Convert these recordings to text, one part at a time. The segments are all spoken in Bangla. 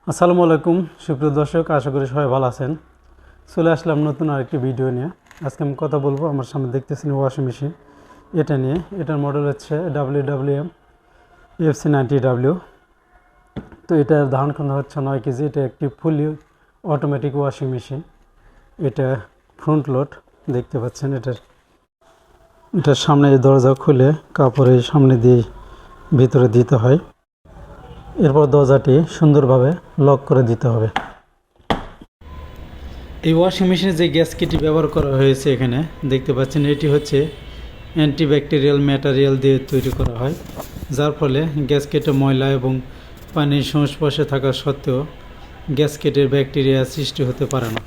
আসসালামু আলাইকুম সুপ্রিয় দর্শক, আশা করি সবাই ভালো আছেন। চলে আসলাম নতুন আরেকটি ভিডিও নিয়ে। আজকে আমি কথা বলবো আমার সামনে দেখতেছেন ওয়াশিং মেশিন, এটা নিয়ে। এটার মডেল হচ্ছে WWM FC90W। তো এটার ধারণ ক্ষমতা হচ্ছে 9 কেজি। এটা একটি ফুলি অটোমেটিক ওয়াশিং মেশিন। এটা ফ্রন্ট লোড দেখতে পাচ্ছেন। এটার সামনে দরজা খুলে কাপড়ের সামনে দিয়ে ভিতরে দিতে হয়, এরপর দরজাটি সুন্দরভাবে লক করে দিতে হবে। এই ওয়াশিং মেশিনে যে গ্যাসকেটটি ব্যবহার করা হয়েছে এখানে দেখতে পাচ্ছেন, এটি হচ্ছে অ্যান্টিব্যাকটেরিয়াল ম্যাটেরিয়াল দিয়ে তৈরি করা হয়, যার ফলে গ্যাসকেটে ময়লা এবং পানির সংস্পর্শে থাকা সত্ত্বেও গ্যাসকেটের ব্যাকটেরিয়া সৃষ্টি হতে পারে না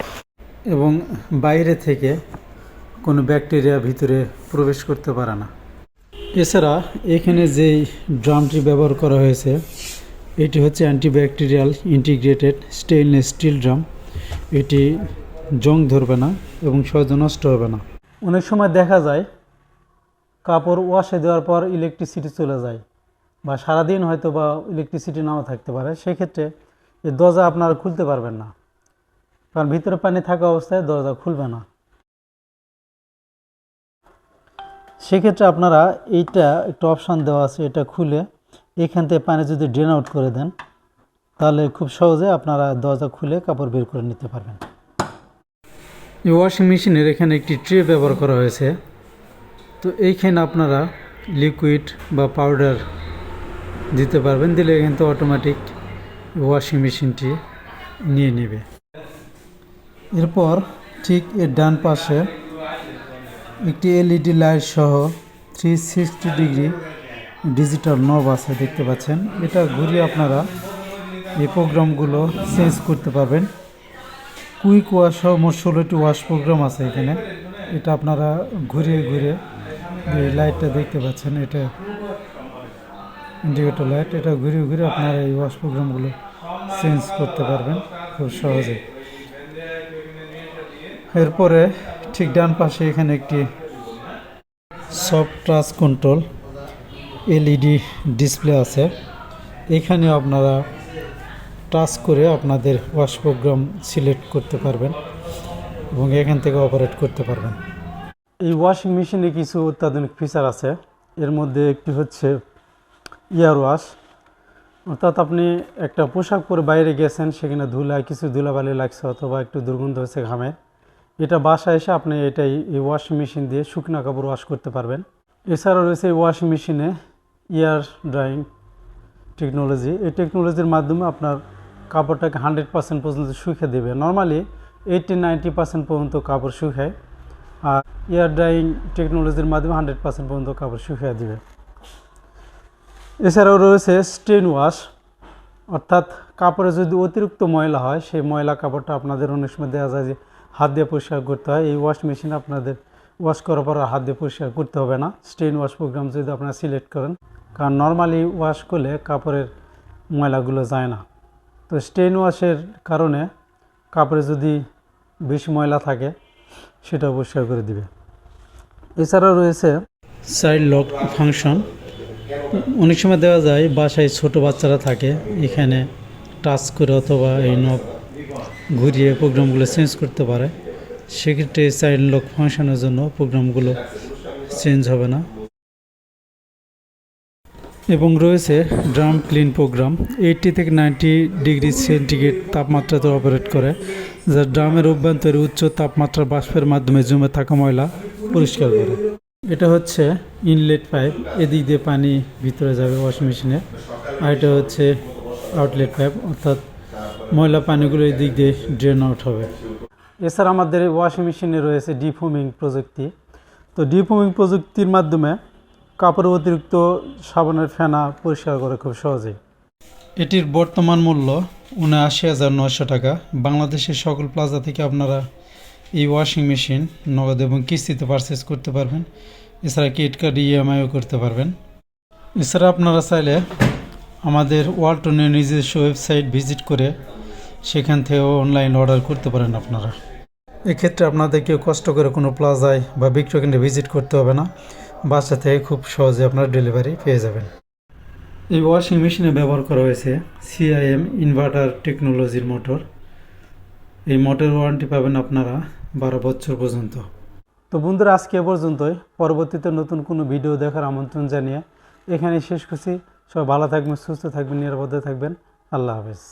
এবং বাইরে থেকে কোনো ব্যাকটেরিয়া ভিতরে প্রবেশ করতে পারে না। এছাড়া এখানে যেই ড্রামটি ব্যবহার করা হয়েছে এটি হচ্ছে antibacterial integrated stainless steel drum. এটি জং ধরবে না এবং সহজে নষ্ট হবে না। অনেক সময় দেখা যায় কাপড় ওয়াশে দেওয়ার পর ইলেকট্রিসিটি চলে যায়, বা সারাদিন হয়তো বা ইলেকট্রিসিটি নাও থাকতে পারে। সেক্ষেত্রে এই দরজা আপনারা খুলতে পারবেন না, কারণ ভিতরে পানি থাকা অবস্থায় দরজা খুলবে না। সেক্ষেত্রে আপনারা এইটা একটা অপশান দেওয়া আছে, এটা খুলে এখান থেকে পানি যদি ড্রেন আউট করে দেন তাহলে খুব সহজে আপনারা দরজা খুলে কাপড় বের করে নিতে পারবেন। এই ওয়াশিং মেশিনের এখানে একটি ট্রে ব্যবহার করা হয়েছে। তো এইখানে আপনারা লিকুইড বা পাউডার দিতে পারবেন, দিলে কিন্তু অটোমেটিক ওয়াশিং মেশিনটি নিয়ে নেবে। এরপর ঠিক এর ডান পাশে একটি LED লাইট সহ 360 ডিগ্রি ডিজিটাল নব আছে দেখতে পাচ্ছেন। এটা ঘুরিয়ে আপনারা এই প্রোগ্রামগুলো চেঞ্জ করতে পারবেন। কুইক ওয়াশ সহ মোট 16টি ওয়াশ প্রোগ্রাম আছে এখানে। এটা আপনারা ঘুরিয়ে ঘুরিয়ে এই লাইটটা দেখতে পাচ্ছেন, এটা ইন্ডিকেটর লাইট। এটা ঘুরিয়ে ঘুরিয়ে আপনারা এই ওয়াশ প্রোগ্রামগুলো চেঞ্জ করতে পারবেন খুব সহজে। এরপরে ঠিক ডান পাশে এখানে একটি soft touch control LED display আছে। এখানে আপনারা টাচ করে আপনাদের ওয়াশ প্রোগ্রাম সিলেক্ট করতে পারবেন এবং এখান থেকে অপারেট করতে পারবেন। এই ওয়াশিং মেশিনে কিছু অত্যাধুনিক ফিচার আছে। এর মধ্যে একটি হচ্ছে এয়ার ওয়াশ, অর্থাৎ আপনি একটা পোশাক পরে বাইরে গেছেন, সেখানে কিছু ধুলাবালি লাগছে অথবা একটু দুর্গন্ধ হয়েছে ঘামে, এটা বাসায় এসে আপনি এই ওয়াশিং মেশিন দিয়ে শুকনা কাপড় ওয়াশ করতে পারবেন। এছাড়াও রয়েছে এই ওয়াশিং মেশিনে এয়ার ড্রাইং টেকনোলজি। এই টেকনোলজির মাধ্যমে আপনার কাপড়টাকে 100% পর্যন্ত শুকিয়ে দেবে। নর্মালি 80-90% পর্যন্ত কাপড় শুকায়, আর এয়ার ড্রাইং টেকনোলজির মাধ্যমে 100% পর্যন্ত কাপড় শুকিয়ে দেবে। এছাড়াও রয়েছে স্টেন ওয়াশ, অর্থাৎ কাপড়ে যদি অতিরিক্ত ময়লা হয় সেই ময়লা কাপড়টা আপনাদের অনেক সময় দেখা যায় যে হাত দিয়ে পরিষ্কার করতে হয়। এই ওয়াশ মেশিন আপনাদের ওয়াশ করার পর হাত দিয়ে পরিষ্কার করতে হবে না, স্টেন ওয়াশ প্রোগ্রাম যদি আপনারা সিলেক্ট করেন, কারণ নর্মালি ওয়াশ করলে কাপড়ের ময়লাগুলো যায় না। তো স্টেন ওয়াশের কারণে কাপড়ে যদি বেশি ময়লা থাকে সেটা পরিষ্কার করে দিবে। এছাড়াও রয়েছে চাইল্ড লক ফাংশন। অনেক সময় দেওয়া যায় বাসায় ছোট বাচ্চারা থাকে, এখানে টাচ করে অথবা এই নব ঘুরিয়ে প্রোগ্রামগুলো চেঞ্জ করতে পারে। সেক্ষেত্রে চাইল্ড লক ফাংশনের জন্য প্রোগ্রামগুলো চেঞ্জ হবে না। এবং রয়েছে ড্রাম ক্লিন প্রোগ্রাম। 80 থেকে 90 ডিগ্রি সেন্টিগ্রেড তাপমাত্রাতে অপারেট করে, যা ড্রামের অভ্যন্তরে উচ্চ তাপমাত্রার বাষ্পের মাধ্যমে জমে থাকা ময়লা পরিষ্কার করে। এটা হচ্ছে ইনলেট পাইপ, এদিক দিয়ে পানি ভিতরে যাবে ওয়াশিং মেশিনে, আর এটা হচ্ছে আউটলেট পাইপ, অর্থাৎ ময়লা পানিগুলো এই দিক দিয়ে ড্রেন আউট হবে। এছাড়া আমাদের ওয়াশিং মেশিনে রয়েছে ডিফোমিং প্রযুক্তি। তো ডিফোমিং প্রযুক্তির মাধ্যমে কাপড়ের অতিরিক্ত সাবানের ফেনা পরিষ্কার করে খুব সহজেই। এটির বর্তমান মূল্য ৭৯,৯০০ টাকা। বাংলাদেশের সকল প্লাজা থেকে আপনারা এই ওয়াশিং মেশিন নগদ এবং কিস্তিতে পারচেস করতে পারবেন। এছাড়া ক্রেডিট কার্ড EMIও করতে পারবেন। এছাড়া আপনারা চাইলে আমাদের ওয়ালটনের নিজস্ব ওয়েবসাইট ভিজিট করে সেখান থেকেও অনলাইন অর্ডার করতে পারেন আপনারা। এক্ষেত্রে আপনাদেরকে কষ্ট করে কোনো প্লাজায় বা বিক্রয় কেন্দ্রে ভিজিট করতে হবে না, বাসা থেকে খুব সহজে আপনারা ডেলিভারি পেয়ে যাবেন। এই ওয়াশিং মেশিনে ব্যবহার করা হয়েছে সিআইএম ইনভার্টার টেকনোলজির মোটর। এই মোটর ওয়ারেন্টি পাবেন আপনারা 12 বছর পর্যন্ত। তো বন্ধুরা, আজকে এ পর্যন্তই। পরবর্তীতে নতুন কোনো ভিডিও দেখার আমন্ত্রণ জানিয়ে এখানে শেষ করছি। সবাই ভালো থাকবেন, সুস্থ থাকবেন, নিরাপদে থাকবেন। আল্লাহ হাফেজ।